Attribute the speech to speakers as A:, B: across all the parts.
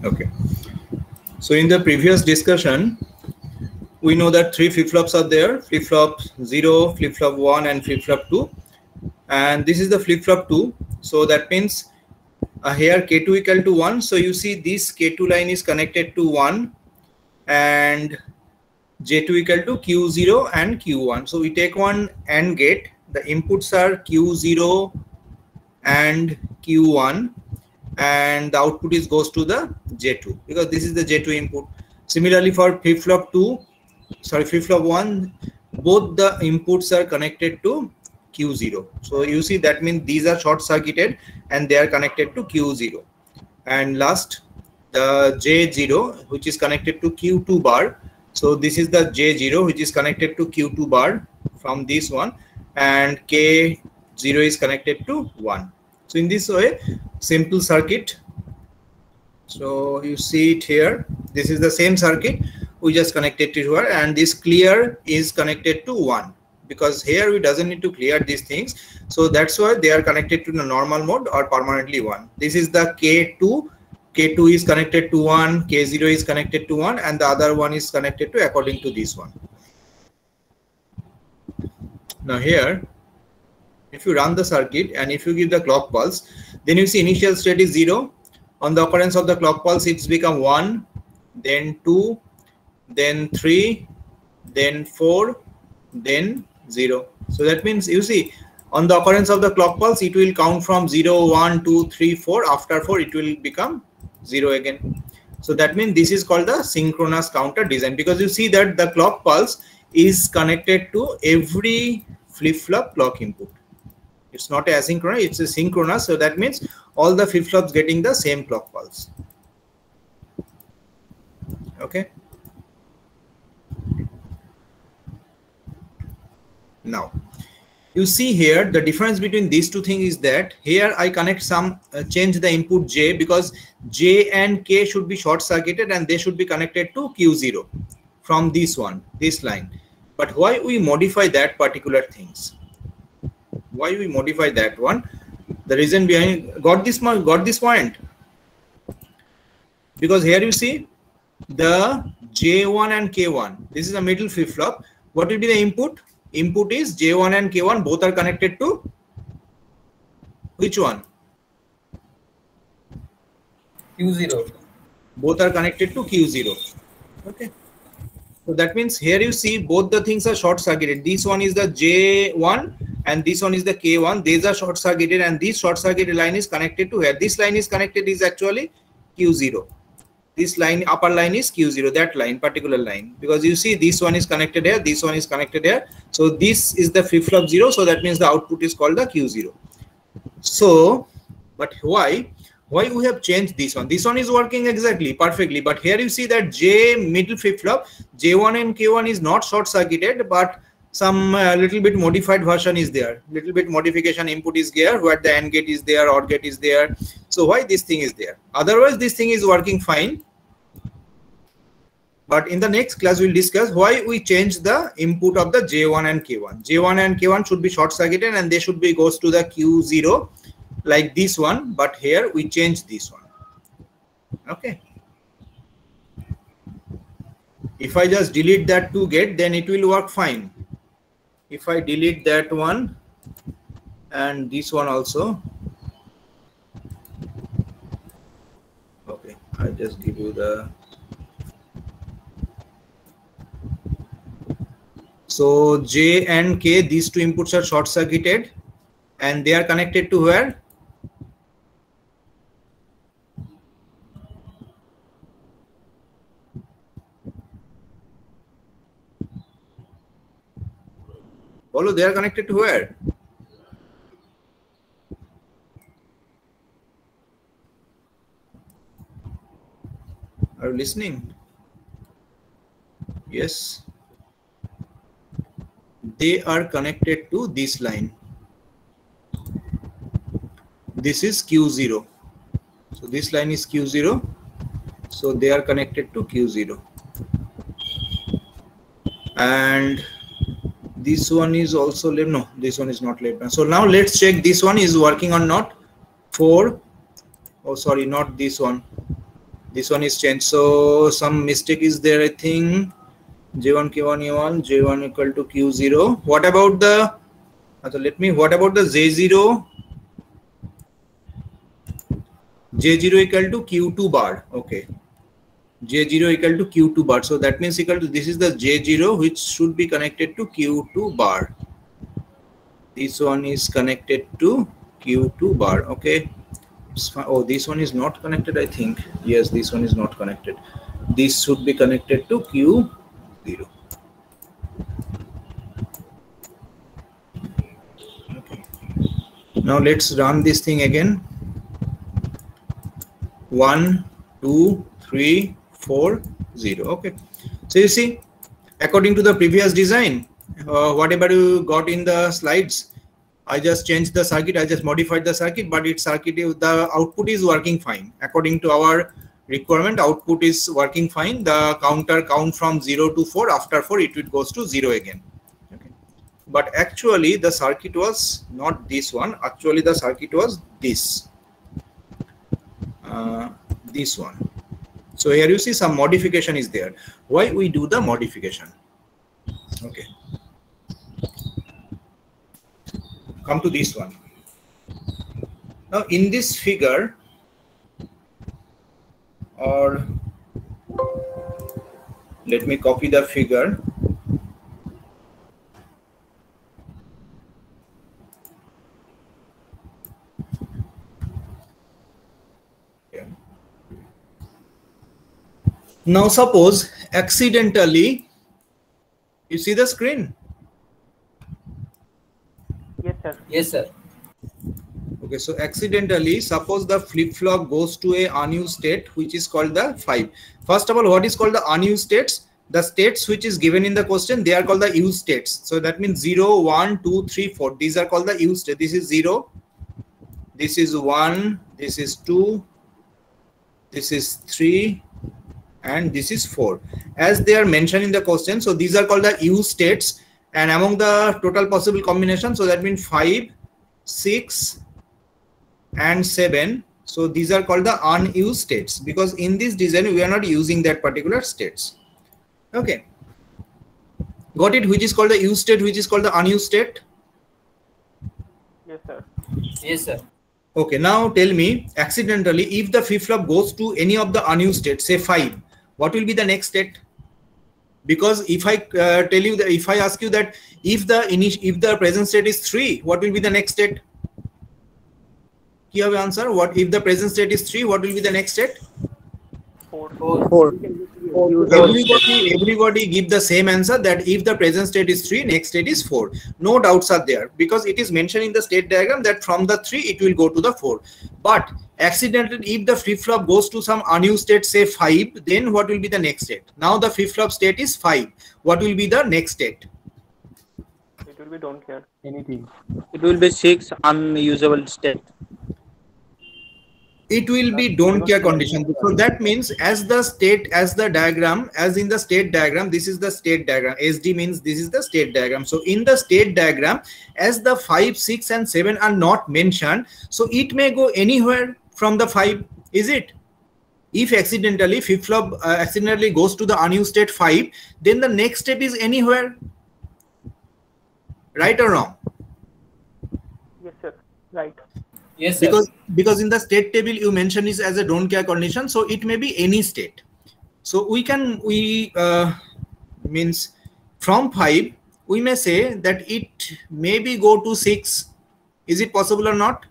A: Okay. So in the previous discussion, we know that 3 flip-flops are there: flip-flop 0, flip-flop 1, and flip-flop 2. And this is the flip-flop 2. So that means here K2 equal to 1. So you see this K2 line is connected to 1 and J2 equal to Q0 and Q1. So we take one AND gate. The inputs are Q0 and Q1, and the output is goes to the J2 because this is the J2 input. Similarly for flip-flop 1, both the inputs are connected to Q0. So you see that means these are short circuited and they are connected to Q0. And last, the J0, which is connected to Q2 bar. So this is the J0 which is connected to Q2 bar from this one, and K0 is connected to 1. So in this way, simple circuit. So you see it here. This is the same circuit. We just connected to here, and this clear is connected to 1 because here we doesn't need to clear these things. So that's why they are connected to the normal mode or permanently 1. This is the K2. K2 is connected to 1, K0 is connected to 1, and the other one is connected to according to this one. Now here, if you run the circuit and if you give the clock pulse, then you see initial state is 0. On the occurrence of the clock pulse, it's become 1, then 2, then 3, then 4, then 0. So that means you see on the occurrence of the clock pulse, it will count from 0, 1, 2, 3, 4. After 4, it will become 0 again. So that means this is called the synchronous counter design, because you see that the clock pulse is connected to every flip-flop clock input. It's not asynchronous, it's a synchronous. So that means all the flip-flops getting the same clock pulse. Okay. Now you see here the difference between these two things is that here I connect some change the input J, because J and K should be short circuited and they should be connected to Q0 from this line. But why we modify that particular things? Why we modify that one? The reason behind, got this point? Because here you see the J1 and K1. This is a middle flip-flop. What will be the input? Input is J1 and K1, both are connected to which one?
B: Q0.
A: Both are connected to Q0. Okay. So that means here you see both the things are short circuited. This one is the J1 and this one is the K1. These are short circuited and this short circuited line is connected to here. This line is connected is actually Q0. This line, upper line is Q0, that line, particular line, because you see this one is connected here, this one is connected here. So this is the flip-flop 0. So that means the output is called the Q0. So, but why we have changed this one? This one is working exactly perfectly, but here you see that J middle flip-flop, J1 and K1 is not short circuited, but some little bit modified version is there. Little bit modification input is there, where the AND gate is there, OR gate is there. So why this thing is there? Otherwise this thing is working fine. But in the next class we'll discuss why we change the input of the J1 and K1. J1 and K1 should be short circuited and they should be goes to the Q0 like this one, but here we change this one. Okay. If I just delete that 2 gate, then it will work fine. If I delete that one and this one also. Okay, I just give you the. So J and K, these two inputs are short circuited and they are connected to where? Follow, they are connected to where? Are you listening? Yes. They are connected to this line. This is Q0. So this line is Q0. So they are connected to Q0. And this one is also left. No, this one is not left. So now let's check this one is working or not. 4. Oh, sorry, not this one. This one is changed. So some mistake is there, I think. J1 Q1 E1 J1 equal to Q0. What about the? What about the J0? J0 equal to Q2 bar. Okay. J0 equal to Q2 bar. So that means equal to, this is the J0 which should be connected to Q2 bar. This one is connected to Q2 bar. Okay. Oh, this one is not connected, I think. Yes, this one is not connected. This should be connected to Q0. Okay. Now let's run this thing again. 1, 2, 3, 4, 0. Okay. So you see, according to the previous design, whatever you got in the slides, I just changed the circuit, I just modified the circuit, but its circuit, the output is working fine. According to our requirement, output is working fine. The counter count from 0 to 4, after 4 it goes to 0 again. Okay. But actually the circuit was not this one, actually the circuit was this. This one. So here you see some modification is there. Why we do the modification? Okay. Come to this one. Now in this figure, or let me copy the figure. Yeah. Now suppose accidentally, you see the screen?
B: Yes, sir.
C: Yes, sir.
A: Okay, so accidentally, suppose the flip-flop goes to a unused state, which is called the 5. First of all, what is called the unused states? The states which is given in the question, they are called the used states. So that means 0, 1, 2, 3, 4. These are called the used states. This is 0, this is 1, this is 2, this is 3, and this is 4. As they are mentioned in the question, so these are called the used states. And among the total possible combinations, so that means 5, 6, and 7. So these are called the unused states, because in this design we are not using that particular states. Okay, got it? Which is called the used state, which is called the unused state?
B: Yes, sir.
C: Yes, sir.
A: Okay, now tell me, accidentally, if the flip-flop goes to any of the unused states, say 5, what will be the next state? Because if I tell you that, if I ask you that if the present state is 3, what will be the next state? You have answer. What if the present state is 3? What will be the next state?
B: 4.
A: Everybody give the same answer, that if the present state is 3, next state is 4. No doubts are there, because it is mentioned in the state diagram that from the 3 it will go to the 4. But accidentally, if the flip-flop goes to some unused state, say 5, then what will be the next state? Now the flip-flop state is 5. What will be the next state?
B: It will be don't care.
D: Anything. It will be 6 unusable state.
A: It will be don't care condition. So that means as the state, as the diagram, as in the state diagram, this is the state diagram. SD means this is the state diagram. So in the state diagram, as the 5, 6, and 7 are not mentioned, so it may go anywhere from the 5. Is it? If accidentally flip-flop accidentally goes to the unused state 5, then the next step is anywhere. Right or wrong?
B: Yes, sir. Right.
C: Yes, sir.
A: Because in the state table you mention is as a don't care condition, so it may be any state. So we means from 5 we may say that it maybe go to 6. Is it possible or not?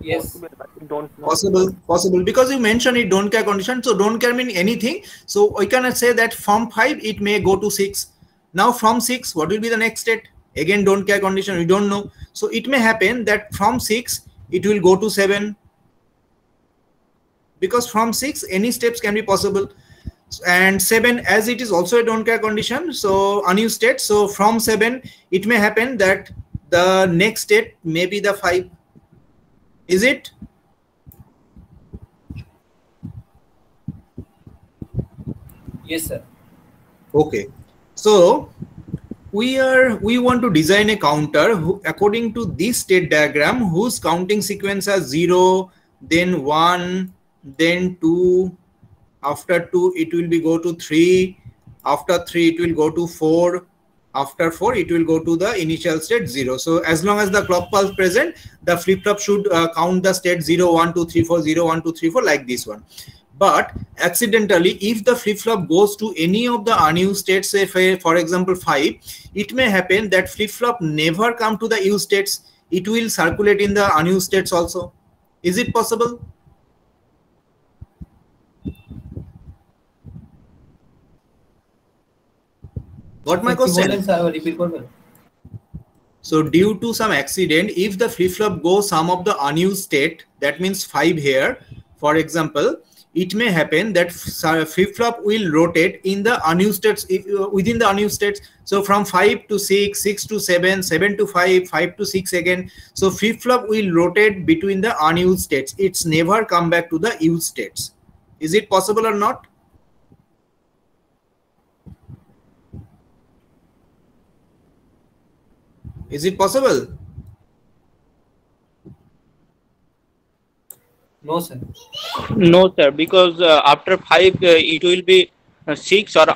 C: Yes.
A: Possible, because you mentioned it don't care condition. So don't care mean anything. So we cannot say that from 5 it may go to 6. Now from 6, what will be the next state? Again, don't care condition, we don't know. So it may happen that from 6 it will go to 7, because from 6 any steps can be possible. And 7, as it is also a don't care condition, so unused state. So from 7 it may happen that the next state may be the 5. Is it?
C: Yes, sir.
A: Okay. So we want to design a counter according to this state diagram, whose counting sequence are 0, then 1, then 2. After 2 it will be go to 3. After 3 it will go to 4. After 4 it will go to the initial state 0. So as long as the clock pulse present, the flip-flop should count the state 0 1 2 3 4 0 1 2 3 4 like this one. But accidentally, if the flip-flop goes to any of the unused states, say for example 5, it may happen that flip-flop never come to the used states. It will circulate in the unused states also. Is it possible? Got my question? So due to some accident, if the flip-flop goes some of the unused state, that means 5 here, for example, it may happen that flip-flop will rotate in the unused states, within the unused states. So from 5 to 6, 6 to 7, 7 to 5, 5 to 6 again. So flip-flop will rotate between the unused states. It's never come back to the used states. Is it possible or not? Is it possible?
C: No, sir.
D: No, sir, because after 5 it will be 6 or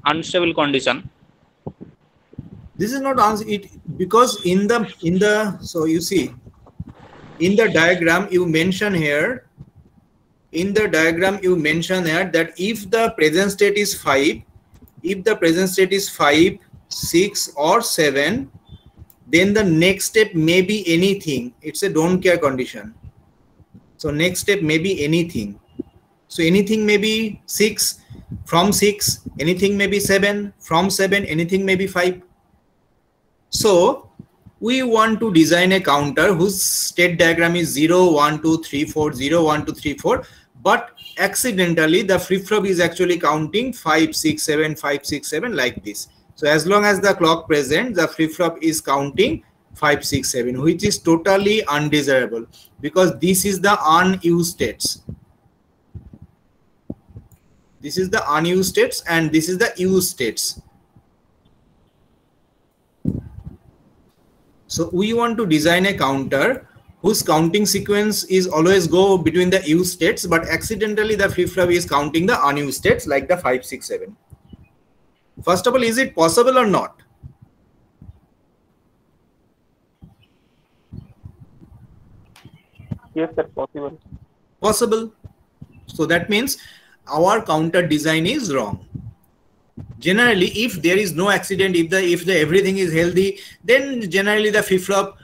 D: unstable condition.
A: This is not answer it, because in the so you see in the diagram you mention here, that if the present state is 5, if the present state is 5, 6 or 7, then the next step may be anything. It's a don't care condition. So next step may be anything. So anything may be 6, from 6 anything may be 7, from 7 anything may be 5. So we want to design a counter whose state diagram is 0 1 2 3 4 0 1 2 3 4, but accidentally the flip-flop is actually counting 5 6 7 5 6 7 like this. So as long as the clock present, the flip-flop is counting 5 6 7, which is totally undesirable, because this is the unused states. This is the unused states and this is the used states. So we want to design a counter whose counting sequence is always go between the used states, but accidentally the flip-flop is counting the unused states like the 5 6 7. First of all, is it possible or not?
B: Yes, sir, possible.
A: Possible. So that means our counter design is wrong. Generally, if there is no accident, if the everything is healthy, then generally the flip-flop,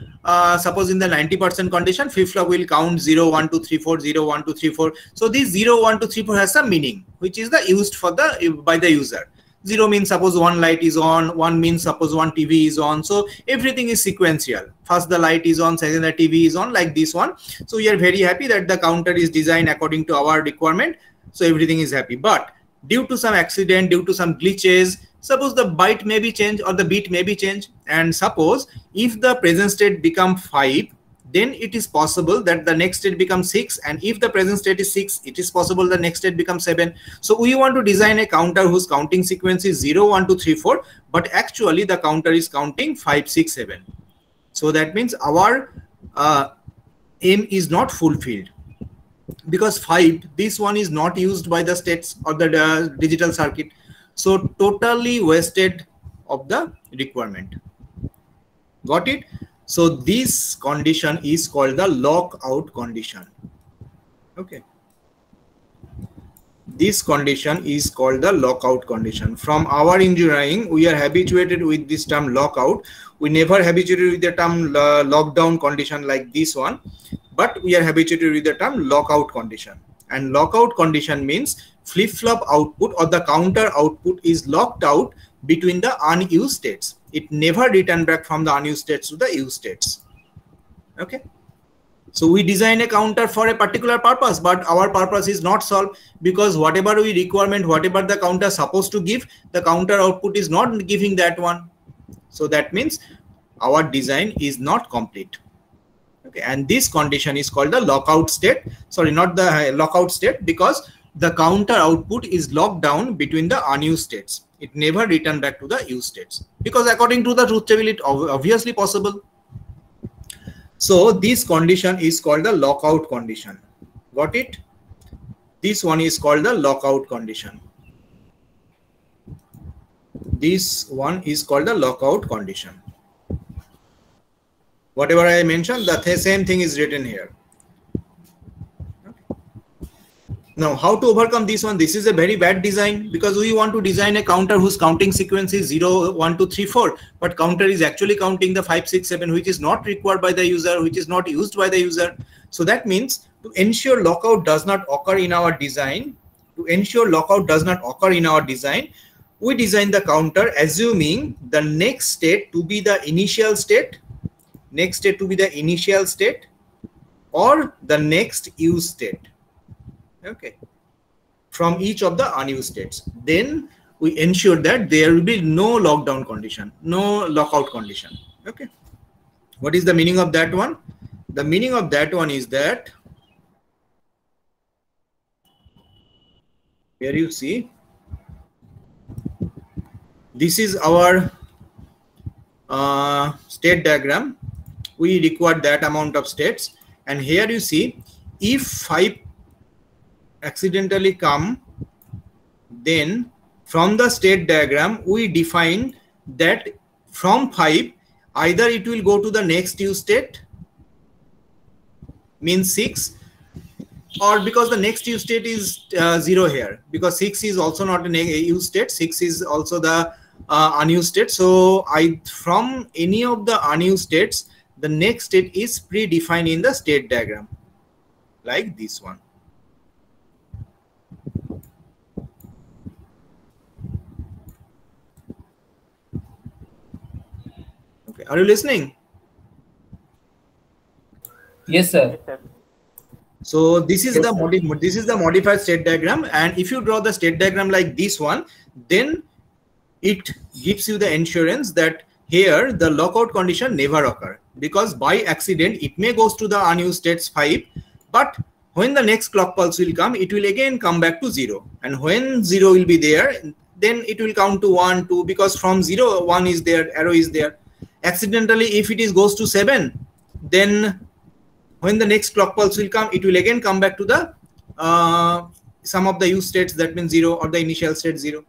A: suppose in the 90% condition, flip-flop will count 0 1 2 3 4 0 1 2 3 4. So this 0 1 2 3 4 has some meaning, which is the used for the by the user. 0 means suppose one light is on, 1 means suppose one TV is on. So everything is sequential. First the light is on, second the TV is on, like this one. So we are very happy that the counter is designed according to our requirement. So everything is happy. But due to some accident, due to some glitches, suppose the byte may be changed or the bit may be changed. And suppose if the present state become 5, then it is possible that the next state becomes 6, and if the present state is 6, it is possible the next state becomes 7. So we want to design a counter whose counting sequence is 0 1 2 3 4, but actually the counter is counting 5 6 7. So that means our aim is not fulfilled, because 5, this one is not used by the states or the digital circuit. So totally wasted of the requirement. Got it? So this condition is called the lockout condition. Okay. This condition is called the lockout condition. From our engineering, we are habituated with this term lockout. We never habituated with the term lockdown condition like this one, but we are habituated with the term lockout condition. And lockout condition means flip-flop output or the counter output is locked out between the unused states. It never return back from the unused states to the used states. Okay. So we design a counter for a particular purpose, but our purpose is not solved, because whatever we requirement, whatever the counter supposed to give, the counter output is not giving that one. So that means our design is not complete. Okay. And this condition is called the lockout state. Sorry, not the lockout state, because the counter output is locked down between the unused states. It never return back to the use states, because according to the truth table, it obviously possible. So this condition is called the lockout condition. Got it? This one is called the lockout condition. This one is called the lockout condition. Whatever I mentioned, the same thing is written here. Now, how to overcome this one? This is a very bad design, because we want to design a counter whose counting sequence is 0, 1, 2, 3, 4, but counter is actually counting the 5, 6, 7, which is not required by the user, which is not used by the user. So that means to ensure lockout does not occur in our design, we design the counter assuming the next state to be the initial state, or the next use state. Okay, from each of the unused states. Then we ensure that there will be no lockdown condition, no lockout condition. Okay, what is the meaning of that one? The meaning of that one is that here you see, this is our state diagram. We require that amount of states, and here you see, if 5 accidentally come, then from the state diagram we define that from 5 either it will go to the next use state, means 6, or because the next use state is 0 here, because 6 is also not a use state, 6 is also the unused state. So from any of the unused states, the next state is predefined in the state diagram, like this one. Okay, are you listening?
C: Yes, sir.
A: So this is the modified state diagram, and if you draw the state diagram like this one, then it gives you the assurance that here the lockout condition never occur, because by accident it may goes to the unused states 5, but when the next clock pulse will come, it will again come back to 0, and when 0 will be there, then it will count to 1, 2, because from 0 1 is there, arrow is there. Accidentally, if it goes to 7, then when the next clock pulse will come, it will again come back to the some of the use states, that means 0, or the initial state 0.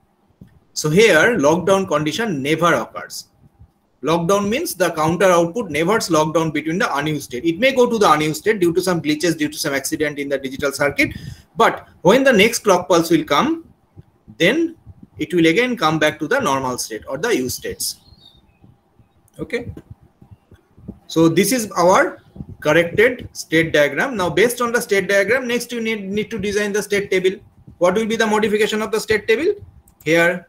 A: So here lockdown condition never occurs. Lockdown means the counter output never lock down between the unused state. It may go to the unused state due to some glitches, due to some accident in the digital circuit, but when the next clock pulse will come, then it will again come back to the normal state or the use states. Okay, so this is our corrected state diagram. Now based on the state diagram, next you need to design the state table. What will be the modification of the state table? Here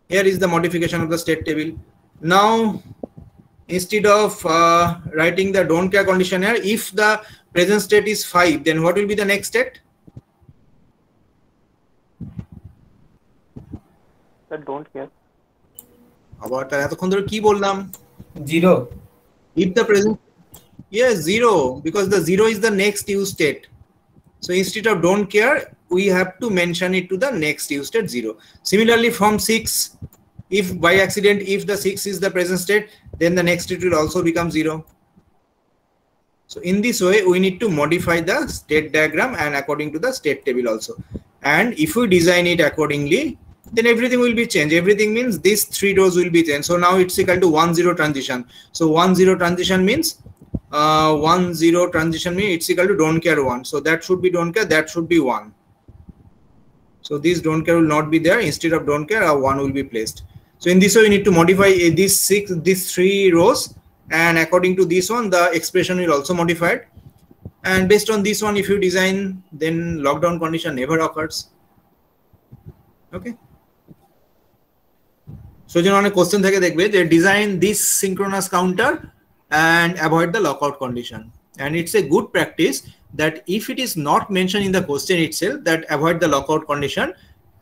A: is the modification of the state table. Now instead of writing the don't care condition here, if the present state is 5, then what will be the next state?
B: Don't care.
A: About এতক্ষণ ধরে কি বললাম?
C: 0.
A: If the present, yes, 0, because the 0 is the next use state. So instead of don't care, we have to mention it to the next use state 0. Similarly, from 6, if by accident, if the 6 is the present state, then the next state will also become 0. So in this way, we need to modify the state diagram and according to the state table also. And if we design it accordingly, then everything will be changed. Everything means these 3 rows will be changed. So now it's equal to 1-0 transition. So 1-0 transition means 1-0 transition means it's equal to don't care 1. So that should be don't care, that should be 1. So this don't care will not be there. Instead of don't care, a 1 will be placed. So in this way, we need to modify these 3 rows, and according to this one, the expression will also modified. And based on this one, if you design, then lockdown condition never occurs. Okay. So you know, question theke dekhbe je design this synchronous counter and avoid the lockout condition. And it's a good practice that if it is not mentioned in the question itself that avoid the lockout condition,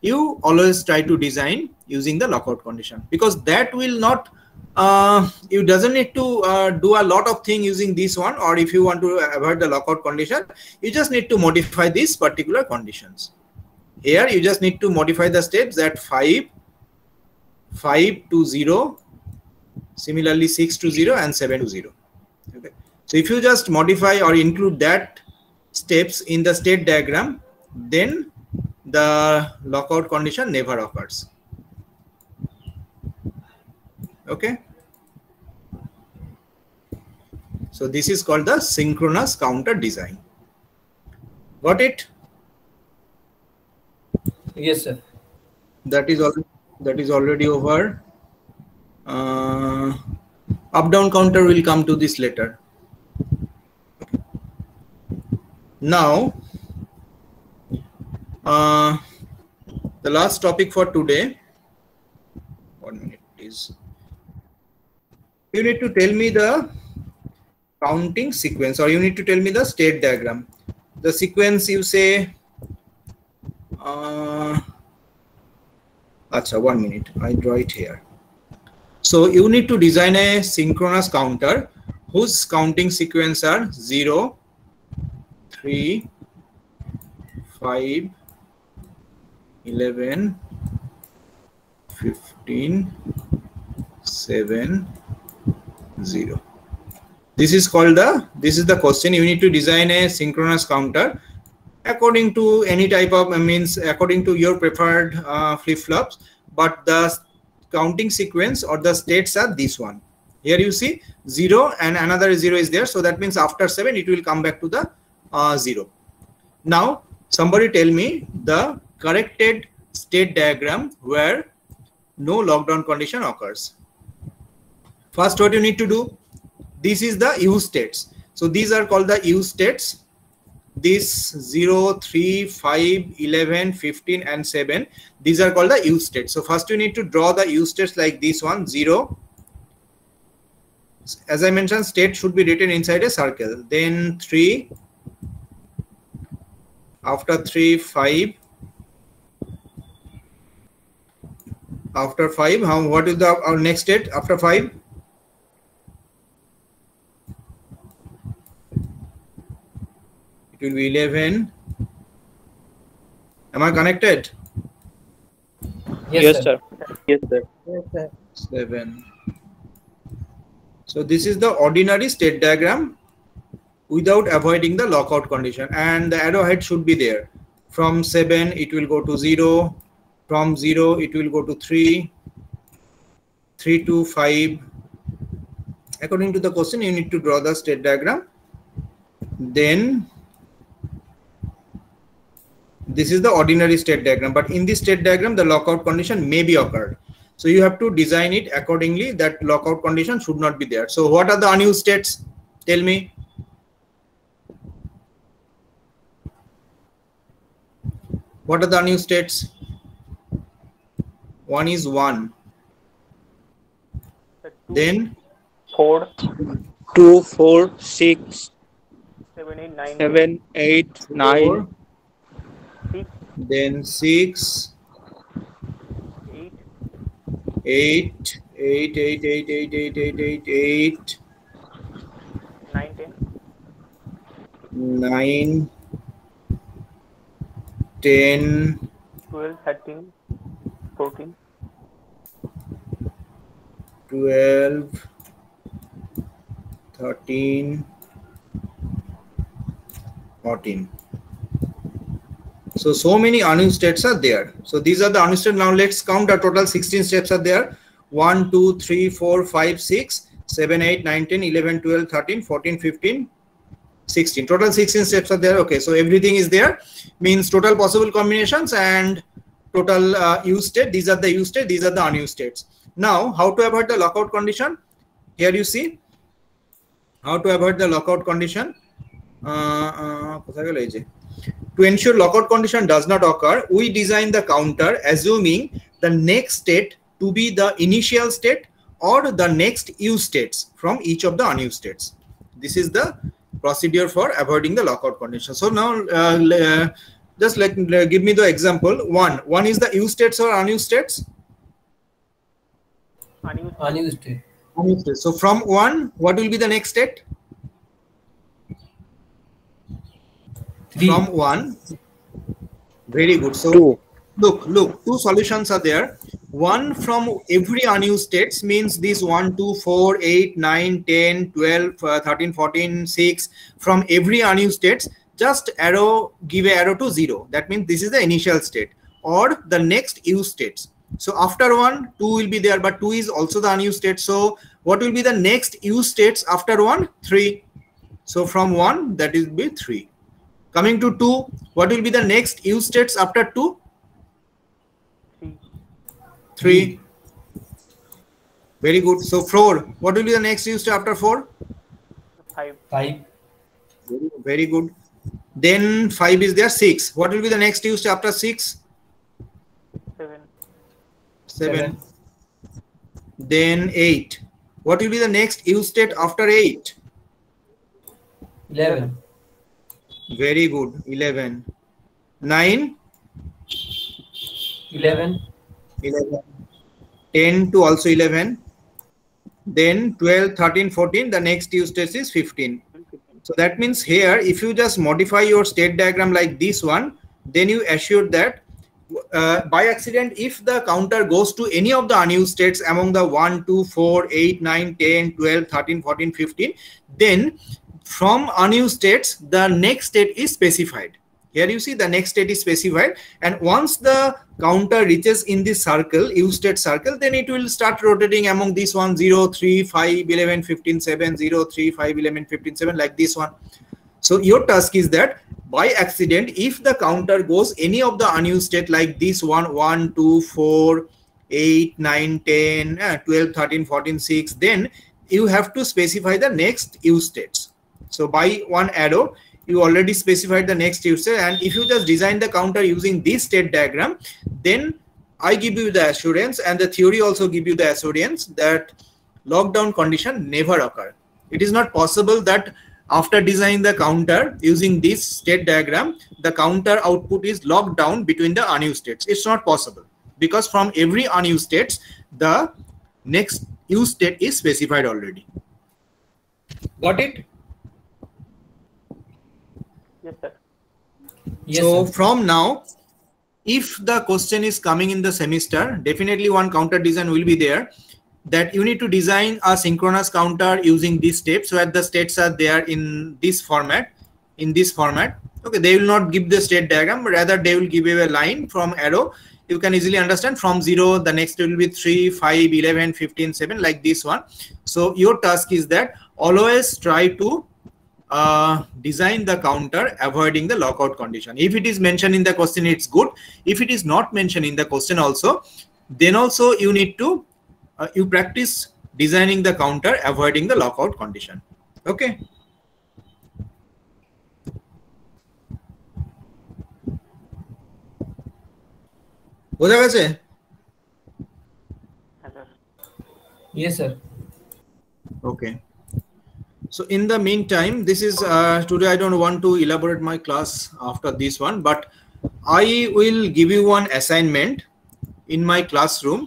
A: you always try to design using the lockout condition, because that will not you doesn't need to do a lot of things using this one, or if you want to avoid the lockout condition, you just need to modify these particular conditions. Here you just need to modify the steps that 5 5 to 0, similarly 6 to 0, and 7 to 0. Okay. So if you just modify or include that steps in the state diagram, then the lockout condition never occurs. Okay. So this is called the synchronous counter design. Got it?
C: Yes, sir.
A: That is already over. Up down counter will come to this later. Now, the last topic for today. 1 minute, please. You need to tell me the counting sequence, or you need to tell me the state diagram. The sequence you say. Acha, 1 minute. I draw it here. So you need to design a synchronous counter whose counting sequence are 0, 3, 5, 11, 15, 7, 0. This is the question. You need to design a synchronous counter according to any type of, according to your preferred flip-flops, but the counting sequence or the states are this one. Here you see 0 and another 0 is there. So that means after 7, it will come back to the 0. Now, somebody tell me the corrected state diagram where no lockdown condition occurs. First, what you need to do, this is the U states. So these are called the U states. This 0, 3, 5, 11, 15, and 7. These are called the U states. So first you need to draw the U states like this one, 0. As I mentioned, state should be written inside a circle. Then 3. After 3, 5. After 5, what is our next state after 5? It will be 11. Am I connected?
D: Yes, sir. Yes, sir.
A: 7. So this is the ordinary state diagram without avoiding the lockout condition, and the arrowhead should be there. From 7 it will go to 0. From 0 it will go to 3. 3 to 5. According to the question, you need to draw the state diagram. Then this is the ordinary state diagram, but in this state diagram the lockout condition may be occurred. So you have to design it accordingly that lockout condition should not be there. So what are the unused states? Tell me. What are the unused states? One is 1. Then
B: 4,
D: 2, 4, 6,
B: 7, 8, 9,
D: 7, 8, 9.
A: 4.
B: 6,
A: Then 6.
B: 8,
A: 8, 8, 8, 8, 8, 8, 8, 8, 8,
B: 9, 10,
A: 9, 10,
B: 12, 13, 14,
A: 12, 13, 14. So many unused states are there. So these are the unused states. Now let's count the total 16 steps are there. 1, 2, 3, 4, 5, 6, 7, 8, 9, 10, 11, 12, 13, 14, 15, 16. Total 16 steps are there. Okay, so everything is there. Means total possible combinations and total used state. These are the used state. These are the unused states. Now, how to avoid the lockout condition? Here you see how to avoid the lockout condition. To ensure lockout condition does not occur, we design the counter assuming the next state to be the initial state or the next used states from each of the unused states. This is the procedure for avoiding the lockout condition. So now just give me the example. One is the used states or unused states?
B: unused,
C: Unused state.
A: So from 1, what will be the next state?
C: 3.
A: From 1. Very good. So
D: 2.
A: Look, two solutions are there. One from every unused states means this 1, 2, 4, 8, 9, 10, 12, 13, 14, 6. From every unused states, just give a arrow to 0. That means this is the initial state or the next used states. So after 1, 2 will be there, but 2 is also the unused state. So what will be the next used states after 1? 3. So from 1, that will be 3. Coming to 2, what will be the next used states after 2? 3. Very good. So 4, what will be the next used state after 4?
B: 5.
C: 5.
A: Very good. Then 5 is there. 6. What will be the next used state after 6?
B: 7.
A: 7. Then 8. What will be the next used state after 8?
C: 11.
A: Very good. 11. 9.
C: 11.
A: 11. 10 to also 11. Then 12, 13, 14. The next used state is 15. So that means here, if you just modify your state diagram like this one, then you assure that by accident, if the counter goes to any of the unused states among the 1, 2, 4, 8, 9, 10, 12, 13, 14, 15, then from unused states, the next state is specified. Here you see the next state is specified, and once the counter reaches in this circle, used state circle, then it will start rotating among this one 0, 3, 5, 11, 15, 7, 0, 3, 5, 11, 15, 7, like this one. So your task is that by accident, if the counter goes any of the unused state like this one, 1, 2, 4, 8, 9, 10, 12, 13, 14, 6, then you have to specify the next used states. So by one arrow, you already specified the next used state, and if you just design the counter using this state diagram, then I give you the assurance, and the theory also give you the assurance that lockdown condition never occur. It is not possible that after designing the counter using this state diagram, the counter output is locked down between the unused states. It's not possible, because from every unused states, the next used state is specified already. Got it?
B: Yes, sir.
C: Yes,
A: So
C: sir.
A: from now, if the question is coming in the semester, definitely one counter design will be there, that you need to design a synchronous counter using these steps, where the states are there in this format. Okay, they will not give the state diagram, rather they will give you a line from arrow. You can easily understand from 0, the next will be 3, 5, 11, 15, 7, like this one. So your task is that always try to design the counter avoiding the lockout condition. If it is mentioned in the question, it's good. If it is not mentioned in the question also, then also you need to you practice designing the counter avoiding the lockout condition. Okay. বোঝা গেছে?
C: Yes, sir.
A: Okay. So in the meantime, this is today I don't want to elaborate my class after this one, but I will give you one assignment in my classroom,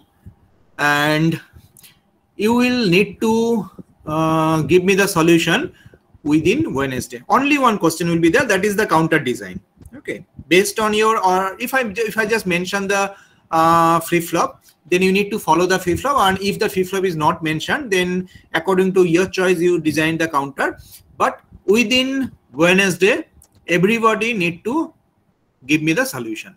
A: and you will need to give me the solution within Wednesday. Only one question will be there, that is the counter design. Okay, based on your, or if I just mention the flip flop, then you need to follow the flip flop, and if the flip flop is not mentioned, then according to your choice you design the counter. But within Wednesday, everybody need to give me the solution.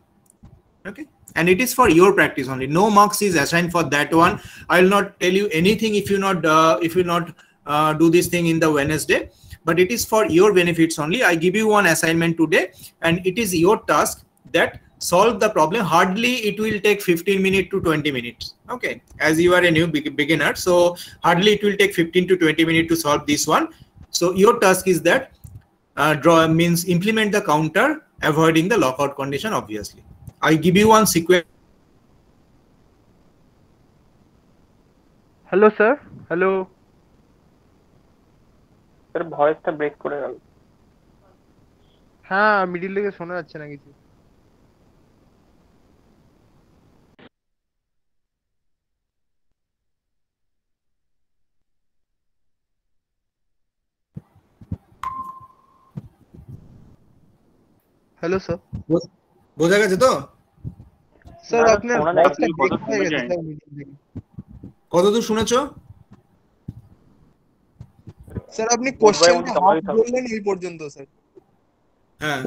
A: Okay, and it is for your practice only. No marks is assigned for that one. I will not tell you anything if you not do this thing in the Wednesday, but it is for your benefits only. I give you one assignment today, and it is your task that solve the problem. Hardly it will take 15 minutes to 20 minutes. Okay, as you are a new beginner, so hardly it will take 15 to 20 minutes to solve this one. So your task is that implement the counter avoiding the lockout condition. Obviously, I give you one sequence.
E: Hello, sir. Hello.
B: Sir ভয়েসটা break করে গেল।
E: হ্যাঁ, middle থেকে শোনা যাচ্ছে না কিছু। Hello sir.
A: বোঝা গেছে তো?
E: স্যার
B: দাদা,
E: আপনার
B: শোনা যায়
E: ভয়েসটা
B: কি?
E: ব্রেক
B: কথা
E: হয়ে
B: শোনা
E: গেছে
B: যায়?
E: স্যার মিডিল থেকে।
A: কতদূর শুনেছো?
E: স্যার আপনি
B: Goodbye
E: কোশ্চেনটা
B: বলতে
E: হাফ
B: আমারই থাকবে।
E: বললেন এই পর্যন্ত sir.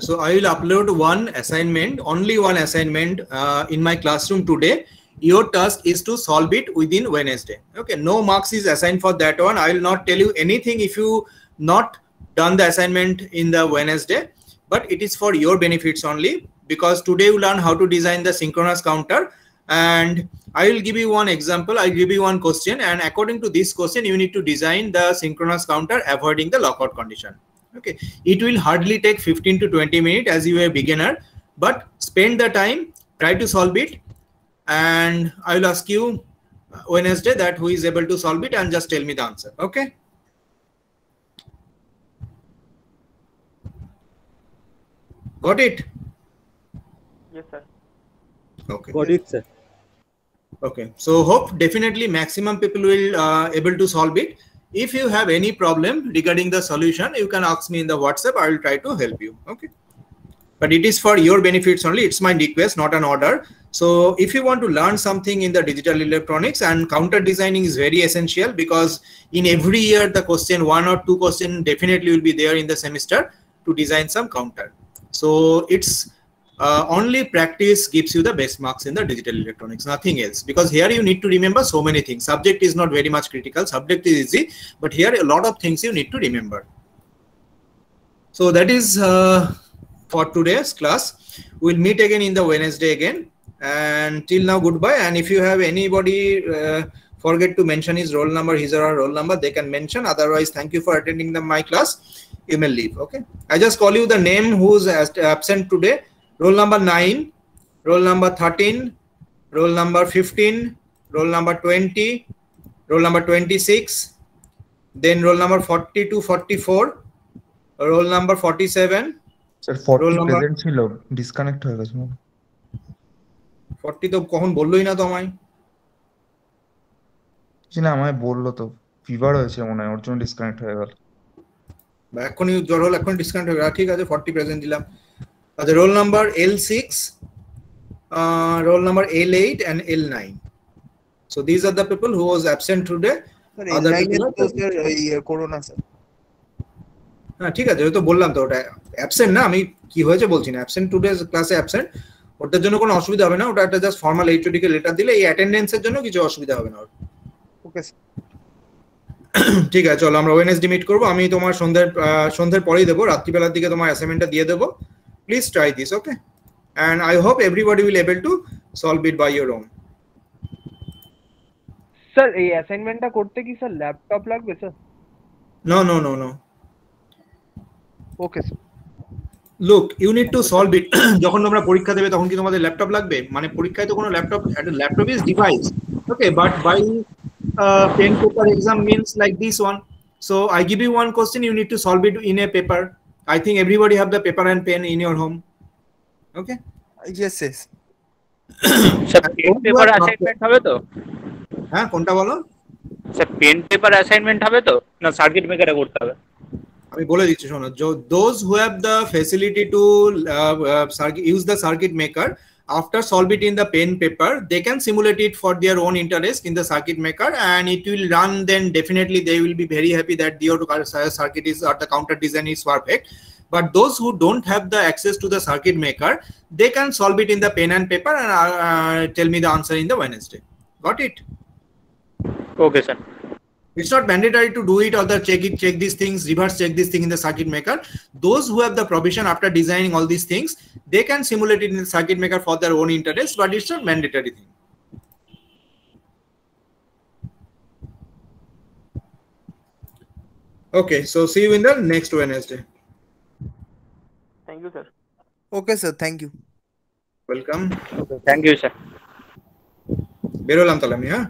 A: So I will upload one assignment, only one assignment in my classroom today. Your task is to solve it within Wednesday. Okay, no marks is assigned for that one. I will not tell you anything if you not done the assignment in the Wednesday, but it is for your benefits only, because today you learn how to design the synchronous counter, and I will give you one example. I'll give you one question, and according to this question you need to design the synchronous counter avoiding the lockout condition. Okay, it will hardly take 15 to 20 minutes as you are a beginner, but spend the time, try to solve it, and I will ask you Wednesday that who is able to solve it, and just tell me the answer. Okay, got it?
B: Yes, sir.
A: Okay,
D: Got it, sir.
A: okay, so hope definitely maximum people will able to solve it. If you have any problem regarding the solution, you can ask me in the WhatsApp. I will try to help you. Okay, but it is for your benefits only. It's my request, not an order. So if you want to learn something in the digital electronics, and counter designing is very essential, because in every year the question, 1 or 2 question definitely will be there in the semester to design some counter. So it's only practice gives you the best marks in the digital electronics, nothing else, because here you need to remember so many things. Subject is not very much critical, subject is easy, but here a lot of things you need to remember. So that is for today's class. We'll meet again in the Wednesday again, and till now goodbye. And if you have anybody forget to mention his roll number, his or her roll number, they can mention. Otherwise, thank you for attending my class. You may leave. Okay, I just call you the name who's absent today. Roll number 9, roll number 13, roll number 15, roll number 20, roll number 26, then roll number 40 to 44, roll number 47,
F: sir 40
A: Roll number-
F: present ছিল, disconnect হয়ে গেছে।
A: 40 তো কখন বললোই না তো আমায়।
F: কিছু না, আমায় বললো তো ফিভার হয়েছে মনে হয়, ওর জন্য ডিসকানেক্ট হয়ে গেল।
A: বা এখনই জ্বর হলো, এখন ডিসকাউন্ট হবে। ঠিক আছে, 40 প্রেজেন্ট দিলাম। আচ্ছা, roll number L6, roll number L8 and L9. So these are the people who was absent today.
E: Sir
A: Other
E: L9
A: people
E: এর
A: are
E: তো
A: present.
E: স্যার এই করোনা স্যার।
A: হ্যাঁ ঠিক আছে, ওই তো বললাম তো, ওটা অ্যাবসেন্ট না, আমি কি হয়েছে বলছি না, অ্যাবসেন্ট টুডে ক্লাসে অ্যাবসেন্ট, ওটার জন্য কোনো অসুবিধা হবে না। ওটা একটা জাস্ট ফর্মাল এইচওডি কে লেটার দিলে, এই অ্যাটেন্ডেন্সের জন্য কিছু অসুবিধা হবে না ওর।
E: Okay sir.
A: ঠিক আছে, চলো আমরা ওয়েডনেসডে মিট করবো। আমি তোমার সন্ধ্যের পরেই দেবো, রাত্রিবেলার দিকে তোমার অ্যাসাইনমেন্টটা দিয়ে দেবো। Please try this, okay, and I hope everybody will able to solve it by your own.
E: Sir এই অ্যাসাইনমেন্টটা করতে কি স্যার ল্যাপটপ লাগবে sir?
A: No.
E: Okay sir.
A: Look, you need to solve it. যখন তোমরা পরীক্ষা দেবে তখন কি তোমাদের ল্যাপটপ লাগবে? মানে পরীক্ষায় তো কোনো laptop is device, okay, but by pen paper exam means like this one. So I give you one question, you need to solve it in a paper. I think everybody have the paper and pen in your home, okay?
E: Yes yes.
D: Sir pen paper assignment হবে তো?
A: হ্যাঁ, কোনটা বলো?
D: Sir pen paper assignment হবে তো, না circuit মেকারে করতে হবে?
A: আমি বলে দিচ্ছি শোনো, those who have the facility to use the circuit maker, after solve it in the pen paper, they can simulate it for their own interest in the circuit maker, and it will run. Then definitely they will be very happy that the circuit is, or the counter design is perfect. But those who don't have the access to the circuit maker, they can solve it in the pen and paper, and tell me the answer in the Wednesday. Got it?
D: Okay, sir.
A: It's not mandatory to do it or the check these things, reverse check this thing in the circuit maker. Those who have the provision after designing all these things, they can simulate it in the circuit maker for their own interest, but it's not mandatory thing. Okay, so see you in the next Wednesday.
B: Thank you, sir.
E: Okay sir, thank you.
A: Welcome.
D: Thank you sir.
A: বেরোলাম তাহলে আমি, হ্যাঁ।